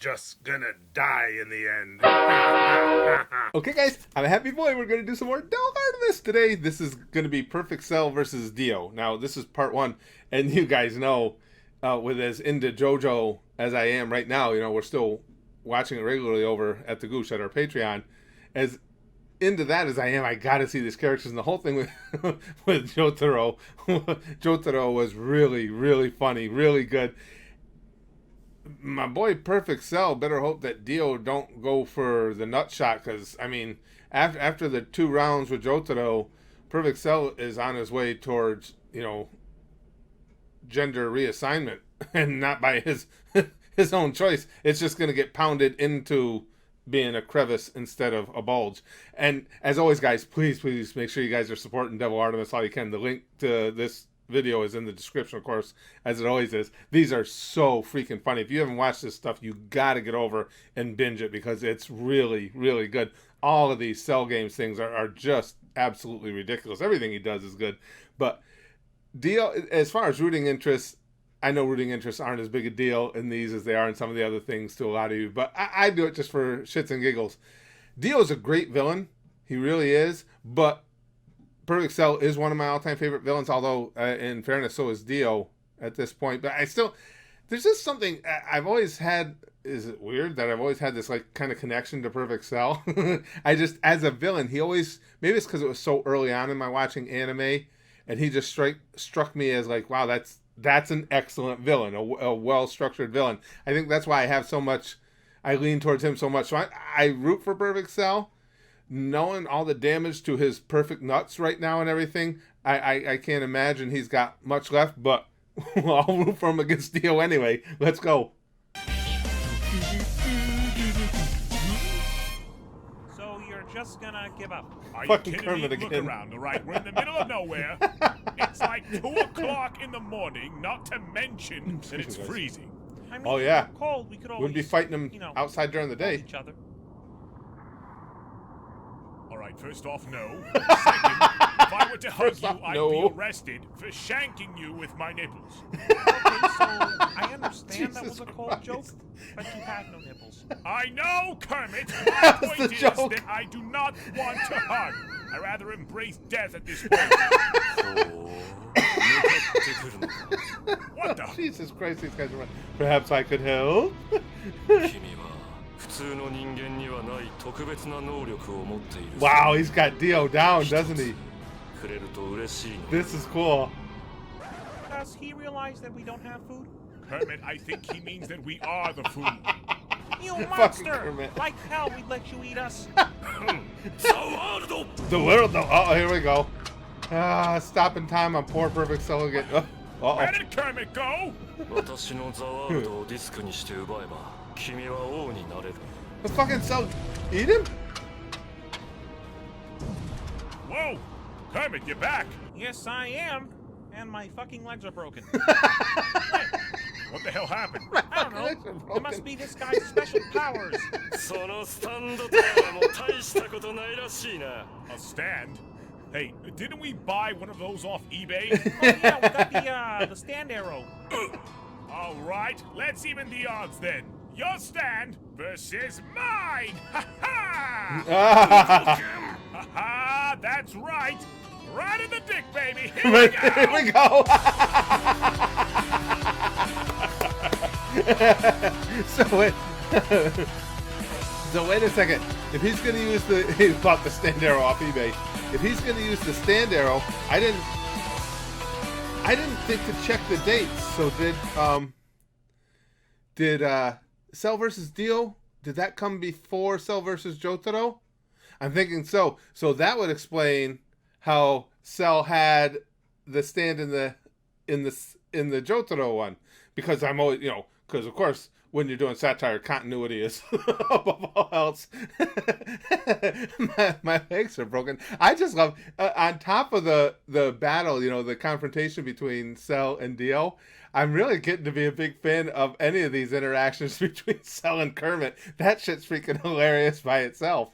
just gonna die in the end. Okay, guys, I'm a happy boy. We're gonna do some more Devil Artemis today. This is gonna be Perfect Cell versus Dio. Now, this is part one, and you guys know, with as into JoJo as I am right now, we're still watching it regularly over at the Goosh at our Patreon. As into that as I am, I gotta see these characters, and the whole thing with with Jotaro. Jotaro was really, really funny, really good. My boy Perfect Cell better hope that Dio don't go for the nut shot, because after the 2 rounds with Jotaro, Perfect Cell is on his way towards gender reassignment, and not by his his own choice. It's just gonna get pounded into being a crevice instead of a bulge. And as always, guys, please make sure you guys are supporting Devil Artemis all you can. The link to this video is in the description, of course, as it always is. These are so freaking funny. If you haven't watched this stuff, you gotta get over and binge it, because it's really, really good. All of these Cell Games things are just absolutely ridiculous. Everything he does is good. But Dio, as far as rooting interests, I know rooting interests aren't as big a deal in these as they are in some of the other things to a lot of you, but I do it just for shits and giggles. Dio is a great villain. He really is, but Perfect Cell is one of my all-time favorite villains, although, in fairness, so is Dio at this point. But there's just something I've always had. Is it weird that I've always had this kind of connection to Perfect Cell? As a villain, he always, maybe it's because it was so early on in my watching anime, and he just struck me as wow, that's an excellent villain, a well-structured villain. I think that's why I lean towards him so much. So I root for Perfect Cell. Knowing all the damage to his perfect nuts right now and everything, I can't imagine he's got much left, but I'll root for him against Dio anyway. Let's go. So you're just gonna give up? Are you Fucking kidding Kermit me? again. Look around, all right? We're in the middle of nowhere. It's like 2 o'clock in the morning, not to mention that it's freezing. I mean, Oh, yeah. if we're cold, we could always, Wouldn't be fighting him outside during the hold day. each other. All right, first off, no. Second, if I were to hug First you, off, I'd no. be arrested for shanking you with my nipples. Okay, so I understand that Jesus was a cold Christ. joke, but you had no nipples. I know, Kermit. My That was point the is joke. that I do not want to hug. I rather embrace death at this point. What the? Jesus Christ, these guys are running. Perhaps I could help? 君は普通の人間にはない特別な能力を持っている。 Wow, he's got Dio down, doesn't he? くれると嬉しいの。 This is cool. Does he realize that we don't have food? Kermit, I think he means that we are the food. You Fucking monster! Kermit. Like hell, we'd let you eat us. The world, though. Oh, here we go. Stop in time on poor Perfect Cell again. Where did Kermit go? 私のザワールドをディスクにして奪えば、君は王になれる。 The fucking Cell. Eat him? Whoa! Kermit, you're back! Yes, I am. And my fucking legs are broken. What the hell happened? I don't know. It must be this guy's special powers. そのスタンドとはもう大したことないらしいな。 A stand? Hey, didn't we buy one of those off eBay? Oh yeah, we got the stand arrow. All right, let's even the odds then. Your stand versus mine! Ha ha! Ha ha! That's right! Right in the dick, baby! Here we go! Here we go. So wait a second. If he's gonna use he bought the stand arrow off eBay. If he's gonna use the stand arrow, I didn't think to check the dates. So did Cell versus Dio? Did that come before Cell versus Jotaro? I'm thinking so. So that would explain how Cell had the stand in the Jotaro one, because I'm always because of course when you're doing satire, continuity is above all else. my legs are broken. I just love on top of the battle, the confrontation between Cell and Dio. I'm really getting to be a big fan of any of these interactions between Cell and Kermit. That shit's freaking hilarious by itself.